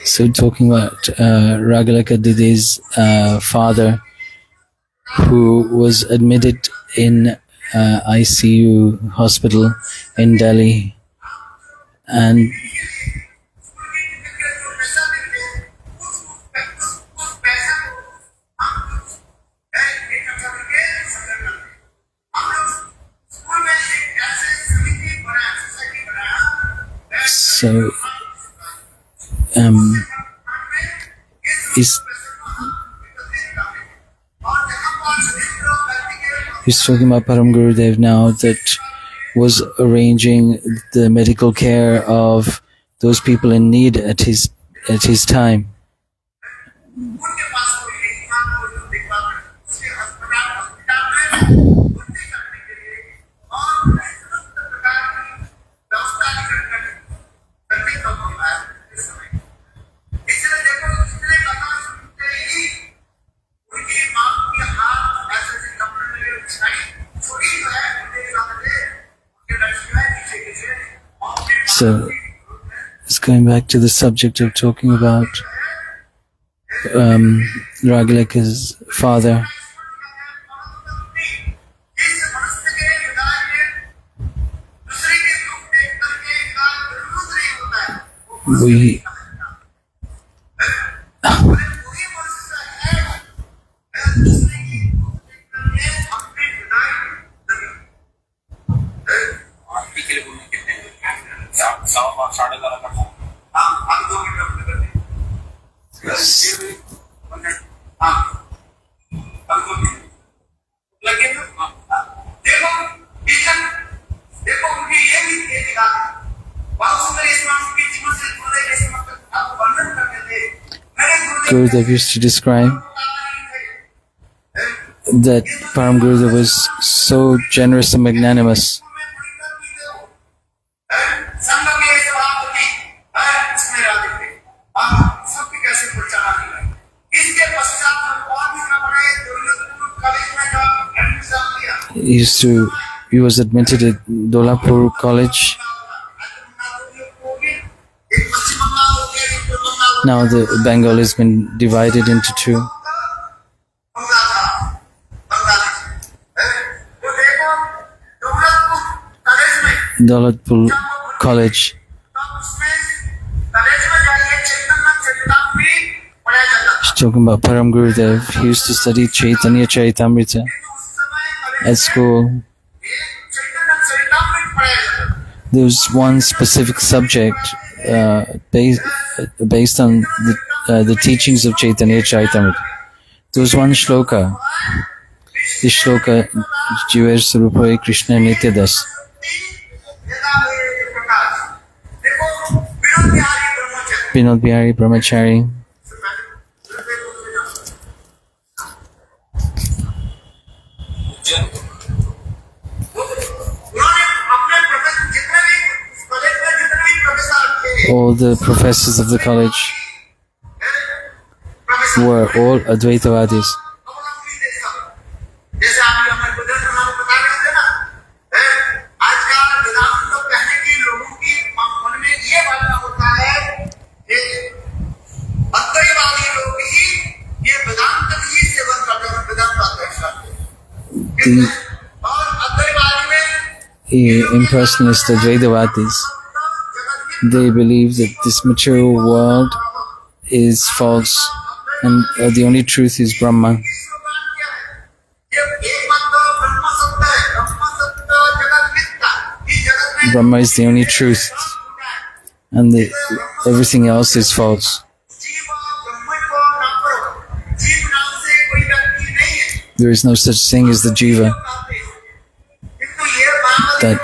So talking about Ragalika Didi's father, who was admitted in ICU hospital in Delhi, and so he's talking about Parama Gurudeva now, that was arranging the medical care of those people in need at his time. So it's going back to the subject of talking about Ragalika's father. Gurudev used to describe that Parama Gurudeva was so generous and magnanimous. He was admitted at Dolapur College. Now the Bengal has been divided into two. Dolapur College. He's talking about Parama Gurudeva. He used to study Caitanya Caritamrta at school. There was one specific subject based on the teachings of Caitanya Caritamrta. There was one shloka. This shloka, Jiver Sarupai Krishna Nityadas. Vinod Bihari Brahmachari. All the professors of the college were all Advaitavadis. The impersonalist Advaitavadis, they believe that this material world is false and the only truth is Brahma. Brahma is the only truth and everything else is false. There is no such thing as the jiva. That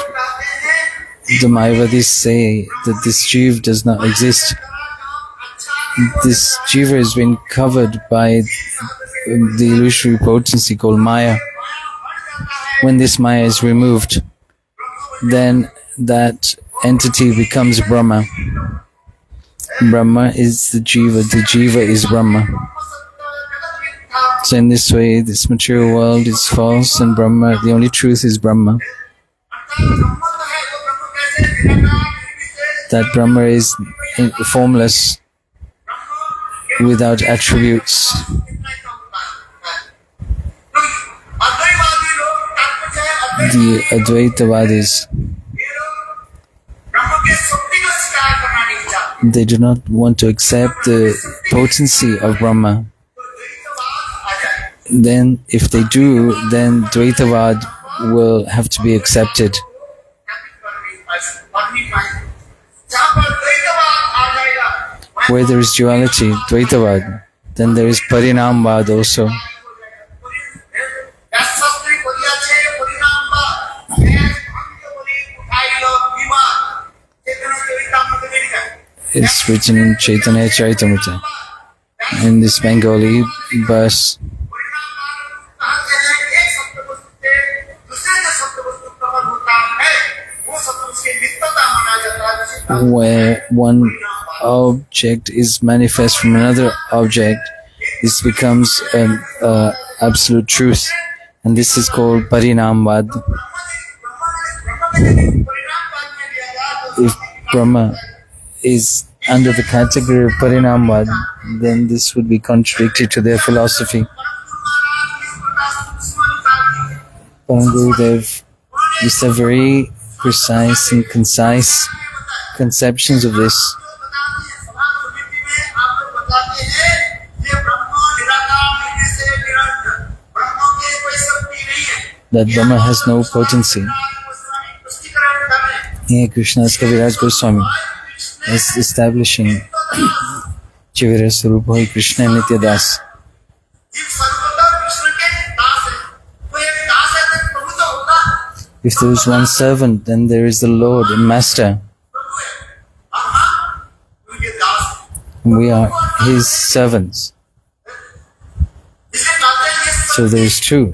the Mayavadis say that this jiva does not exist. This jiva has been covered by the illusory potency called Maya. When this Maya is removed, then that entity becomes Brahma. Brahma is the jiva is Brahma. So in this way, this material world is false and Brahma, the only truth is Brahma. That Brahma is formless. without attributes. The Advaitavadis, they do not want to accept the potency of Brahma. Then if they do, then Dvaitavad will have to be accepted. Where there is duality, Dvaitavad, then there is Parinamvad also. It's written in Caitanya Caritamrta. In this Bengali verse, where one object is manifest from another object, this becomes an absolute truth, and this is called Parinamvad. If Brahma is under the category of Parinamvad, then this would be contradictory to their philosophy. Parama Gurudeva used to have very precise and concise conceptions of this. That Brahma has no potency. Here Krishna's Kaviraj Gosvami is establishing Chivira Sarupa Krishna Nitya Das. If there is one servant, then there is the Lord and Master. We are His servants. So there is two.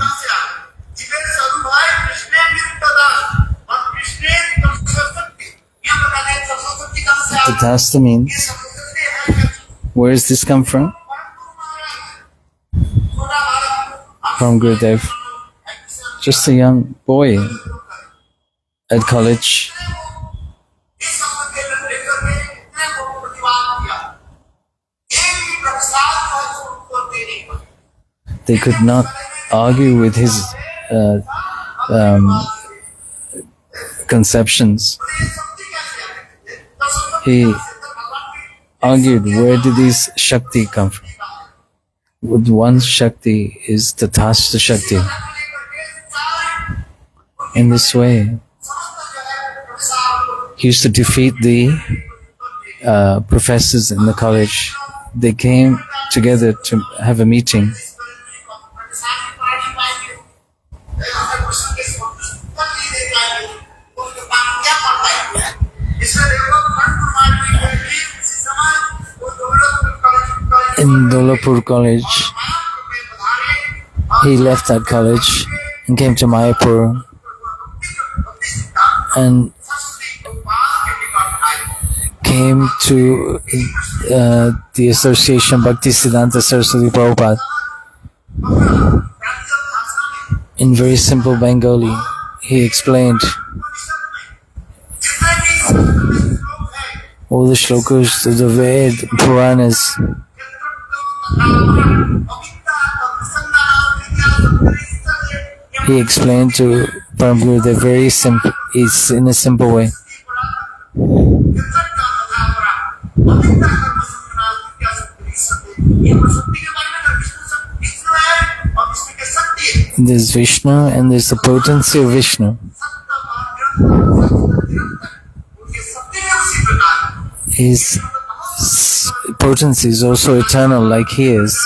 Tatastha means, where does this come from? From Gurudev. Just a young boy at college. They could not argue with his conceptions. He argued, where did these Shakti come from? With one Shakti is Tatastha Shakti. In this way, he used to defeat the professors in the college. They came together to have a meeting. In Dolapur College, he left that college and came to Mayapura and came to the association Bhaktisiddhanta Prabhupada. In very simple Bengali, he explained all the shlokas to the Ved, Puranas. He explained to Parama Gurudeva very simple, it's in a simple way. There's Vishnu and there's the potency of Vishnu. His potency is also eternal, like he is.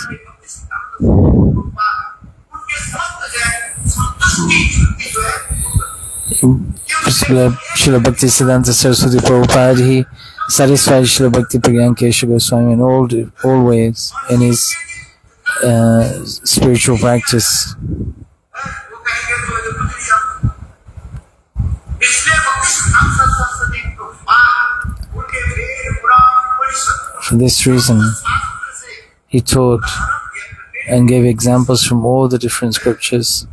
Srila Bhaktisiddhanta Prabhupada, he satisfied Srila Bhakti Prajnana Kesava Gosvami in all ways in his spiritual practice. For this reason, he taught and gave examples from all the different scriptures.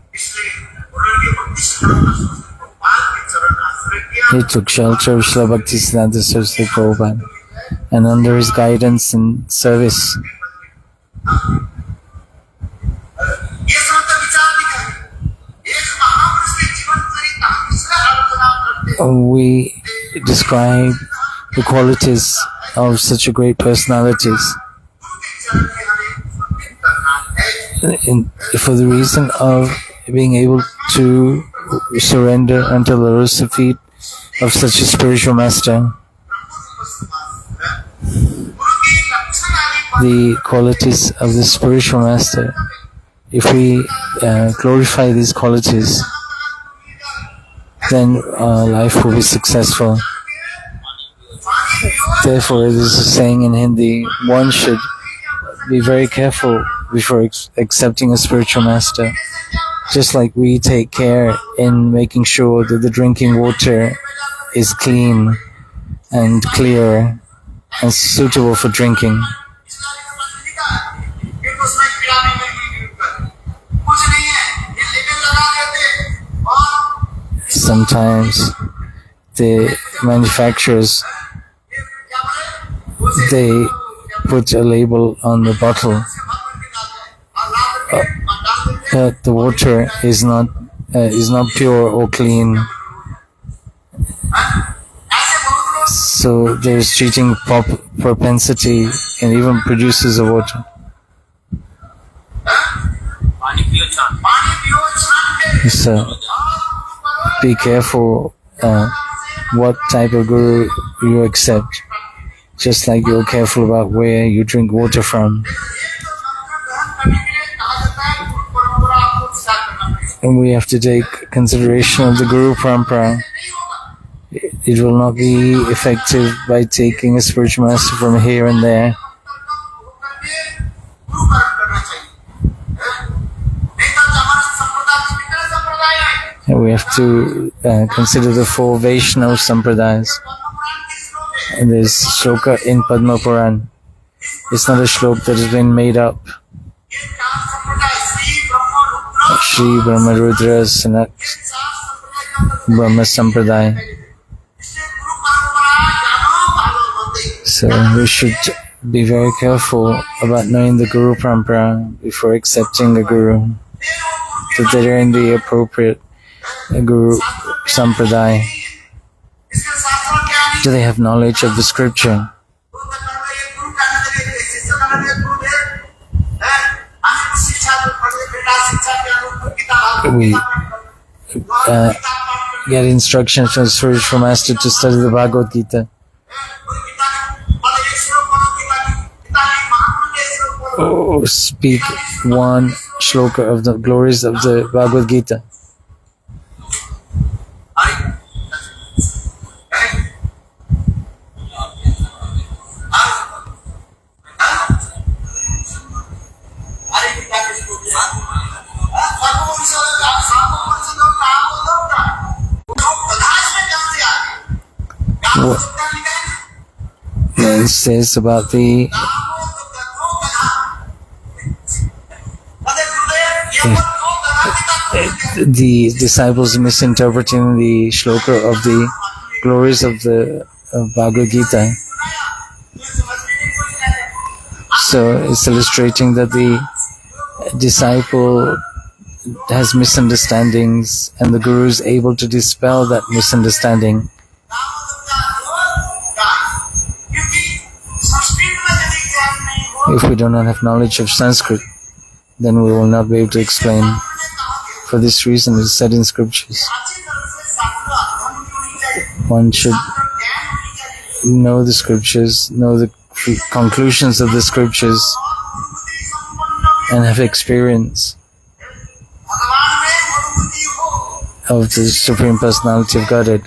He took shelter of Srila Bhaktisiddhanta Prabhupada, and under his guidance and service, We describe the qualities of such a great personalities for the reason of being able to surrender unto the lotus feet of such a spiritual master. The qualities of the spiritual master, if we glorify these qualities, then our life will be successful. Therefore, there is a saying in Hindi, one should be very careful before accepting a spiritual master. Just like we take care in making sure that the drinking water is clean and clear and suitable for drinking. Sometimes the manufacturers, they put a label on the bottle that the water is not pure or clean. So there is cheating propensity in even producers of water. So be careful what type of guru you accept, just like you're careful about where you drink water from. And we have to take consideration of the Guru Parampara. It will not be effective by taking a spiritual master from here and there. And we have to consider the four Vaishnava Sampradayas. And there's shloka in Padma Puran. It's not a shloka that has been made up. Shri Brahma Rudra Sanak Brahma Sampradaya. So we should be very careful about knowing the Guru Parampara before accepting a Guru, that they are in the appropriate Guru Sampradaya. Do they have knowledge of the scripture? We get instructions from the spiritual master to study the Bhagavad Gita. Or speak one shloka of the glories of the Bhagavad Gita. What it says about the disciples misinterpreting the shloka of the glories of the Bhagavad Gita. So it's illustrating that the disciple has misunderstandings and the Guru is able to dispel that misunderstanding. If we do not have knowledge of Sanskrit, then we will not be able to explain. For this reason, it is said in scriptures, one should know the scriptures, know the conclusions of the scriptures, and have experience of the Supreme Personality of Godhead.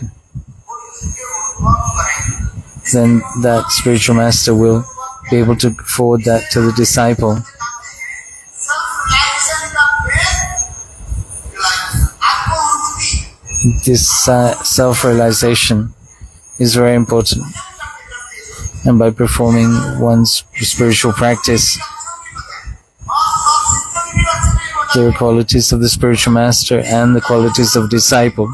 Then that spiritual master will be able to forward that to the disciple. This self-realization is very important, and by performing one's spiritual practice, the qualities of the spiritual master and the qualities of disciple.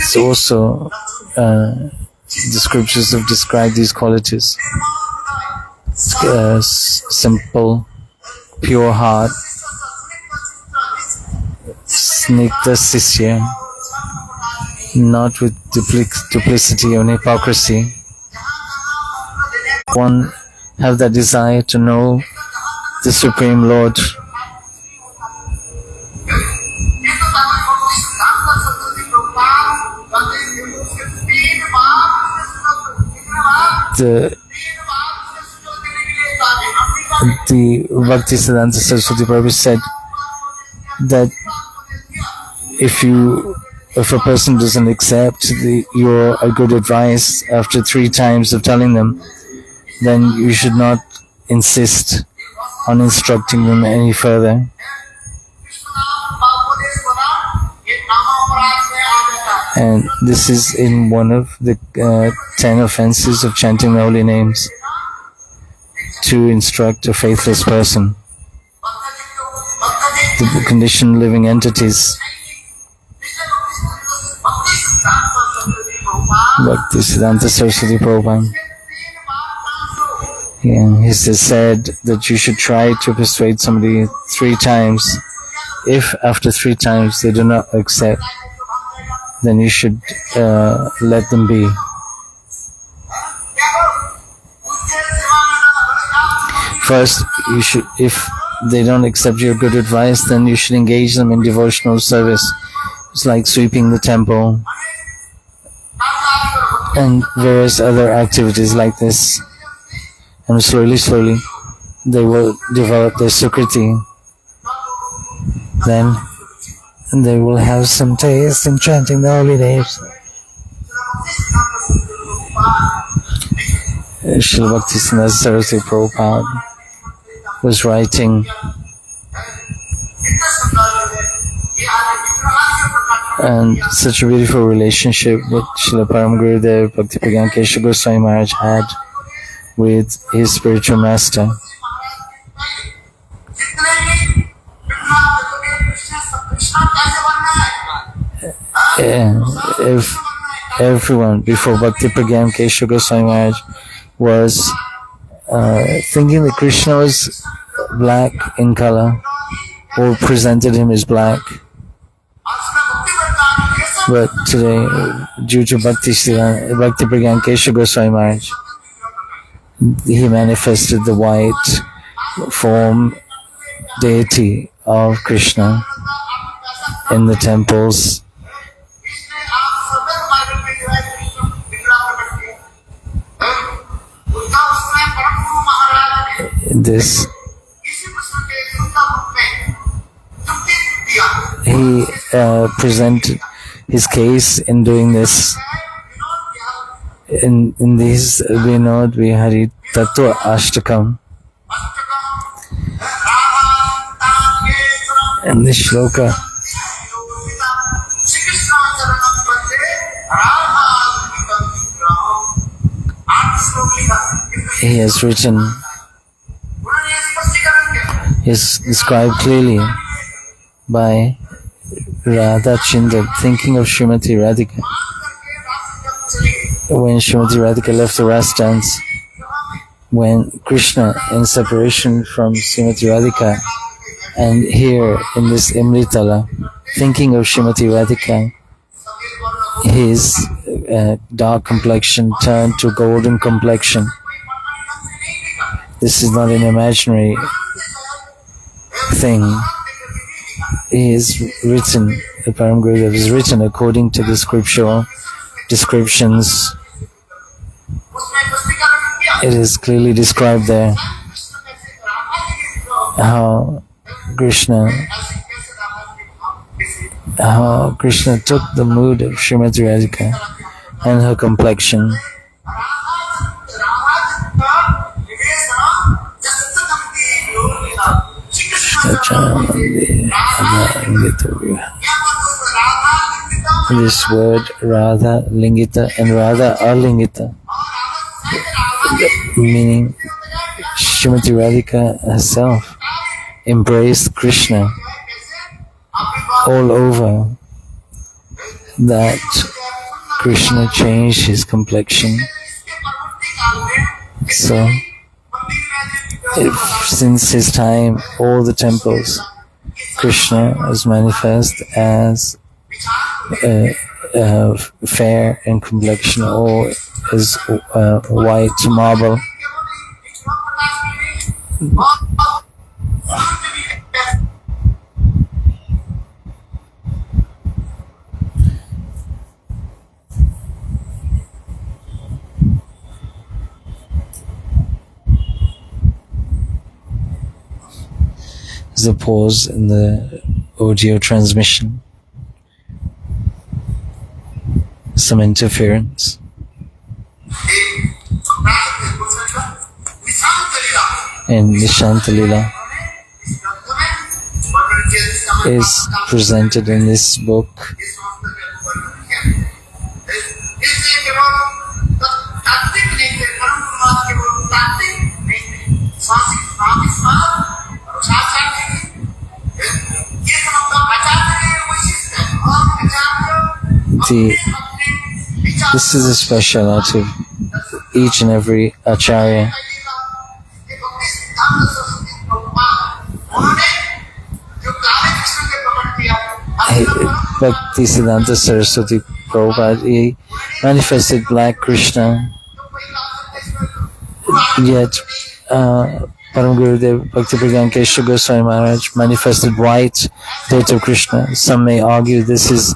So also the scriptures have described these qualities. simple, pure heart, snigdha sisya, not with duplicity or hypocrisy. One have that desire to know the Supreme Lord. The Bhaktisiddhanta Prabhupada said that if a person doesn't accept your good advice after 3 times of telling them, then you should not insist on instructing them any further. And this is in one of the 10 offenses of chanting the holy names, to instruct a faithless person. The conditioned living entities. Bhaktisiddhanta Prabhupada. Yeah, he said that you should try to persuade somebody 3 times. If after 3 times they do not accept, then you should let them be. First, if they don't accept your good advice, then you should engage them in devotional service. It's like sweeping the temple and various other activities like this. And slowly, they will develop their sukriti. Then they will have some taste in chanting the holy names. Srila Bhaktisiddhanta Prabhupada was writing and such a beautiful relationship that Srila Parama Gurudeva Bhakti Prajnana Kesava Gosvami Maharaj had with his spiritual master. If everyone before Bhakti Prajnana Kesava Gosvami Maharaj was thinking that Krishna was black in color, or presented him as black. But today, due to Bhakti Prajnana Kesava Gosvami Maharaj, he manifested the white form deity of Krishna in the temples. He presented his case in doing this. In these Vinod Vihari Tattva Ashtakam. And this shloka he has written, is described clearly by Radha Chinda, thinking of Srimati Radhika. When Srimati Radhika left the Ras dance, when Krishna in separation from Srimati Radhika, and here in this Imritala, thinking of Srimati Radhika, his dark complexion turned to golden complexion. This is not an imaginary thing. He is written, the Parama Gurudeva is written according to the scriptural descriptions. It is clearly described there how Krishna took the mood of Srimati Radhika and her complexion. This word Radha Lingita and Radha Alingita, meaning Srimati Radhika herself embraced Krishna all over, that Krishna changed his complexion. So Since his time, all the temples, Krishna is manifest as fair in complexion, or is white marble. There's a pause in the audio transmission. Some interference. And Nishanta Lila is presented in this book. This is a speciality of each and every acharya. Bhaktisiddhanta Saraswati Prabhupada, he manifested black Krishna, yet Parama Gurudeva Bhakti Prajnana Kesava Gosvami Maharaj manifested white date of Krishna. Some may argue this is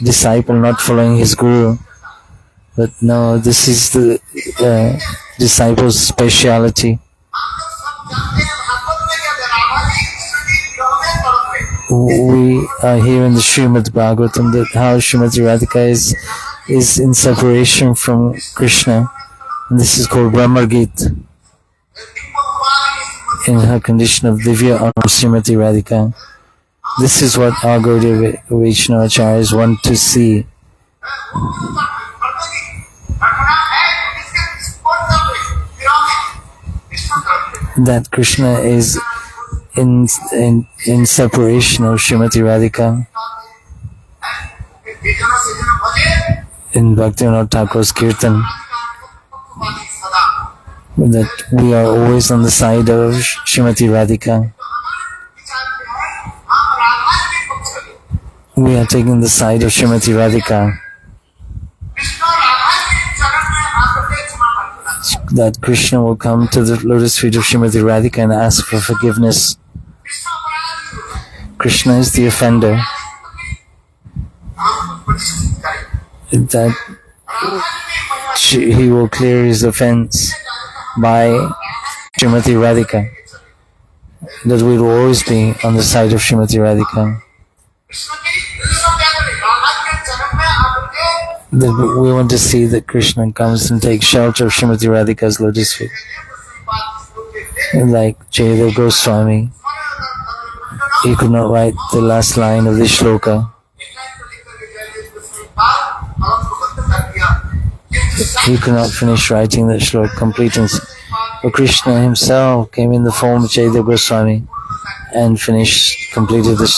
disciple not following his guru, but no, this is the disciple's speciality. We are here in the Srimad Bhagavatam that how Srimati Radhika is in separation from Krishna, and this is called Brahma Gita. In her condition of Divya Anam Srimati Radhika. This is what our Gaudiya Vaishnava Acharyas want to see. That Krishna is in separation of Srimati Radhika. In Bhaktivinoda Thakur's Kirtan, that we are always on the side of Srimati Radhika. We are taking the side of Srimati Radhika. That Krishna will come to the lotus feet of Srimati Radhika and ask for forgiveness. Krishna is the offender. That he will clear his offense by Srimati Radhika. That we will always be on the side of Srimati Radhika. That we want to see that Krishna comes and takes shelter of Srimati Radhika's lotus feet. Like Chaitanya Gosvami, he could not write the last line of this shloka. He could not finish writing that shloka, completing. But Krishna himself came in the form of Chaitanya Goswami and completed that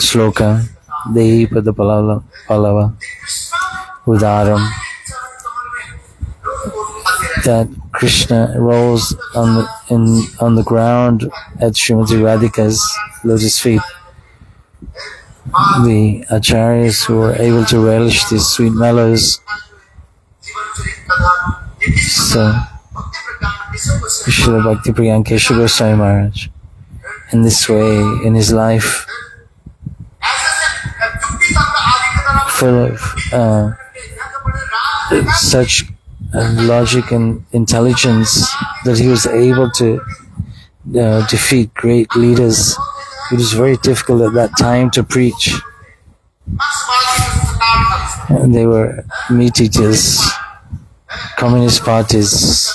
shloka. Dehi pada palava udaram. That Krishna rolls on the ground at Srimati Radhika's lotus feet. The acharyas who are able to relish these sweet mellows. So, Srila Bhakti Prajnana Kesava Goswami Maharaj, in this way, in his life, full of such logic and intelligence, that he was able to defeat great leaders. It was very difficult at that time to preach. And they were meat eaters, communist parties.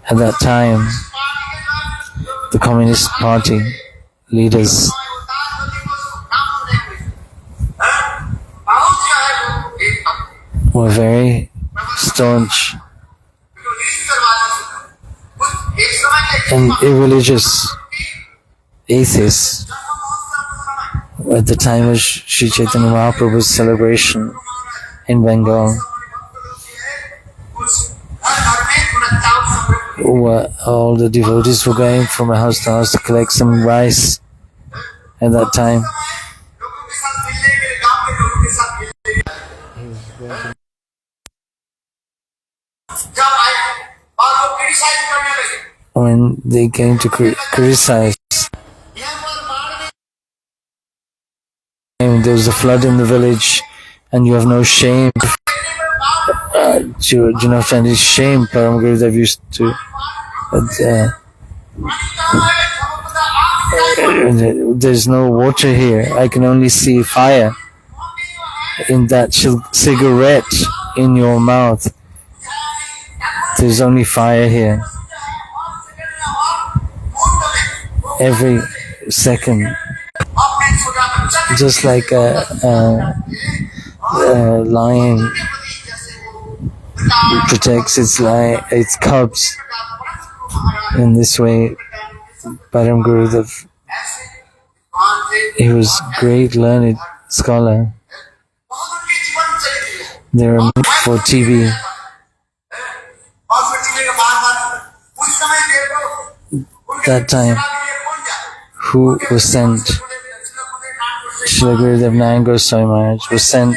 At that time, the Communist Party leaders were very staunch and irreligious atheists. At the time of Sri Chaitanya Mahaprabhu's celebration in Bengal, all the devotees were going from house to house to collect some rice at that time. When they came to criticize, there was a flood in the village and you have no shame. Do you not find it shame? Parama Gurudeva used to there's no water here. I can only see fire in that cigarette in your mouth. There's only fire here. Every second, just like a lion protects its cubs. In this way, Parama Gurudeva, he was great learned scholar. There are for TV. That time, who was sent? Srila Gurudev Nayan Goswami Maharaj was sent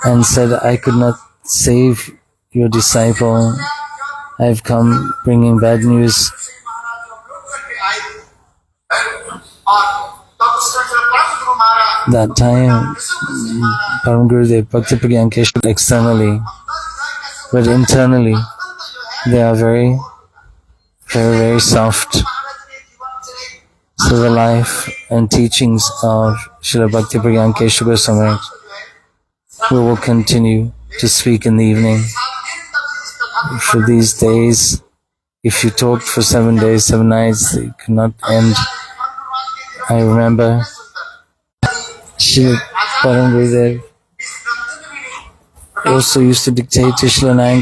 and said, I could not save your disciple. I have come bringing bad news. That time, Parama Gurudeva Bhakti Prajnana Kesava externally, but internally, they are very, very, very soft. So the life and teachings of Srila Bhakti Prajnana Kesava Goswami, we will continue to speak in the evening. For these days, if you talked for 7 days, 7 nights, it could not end. I remember Srila Parama Gurudeva also used to dictate to Srila Nayan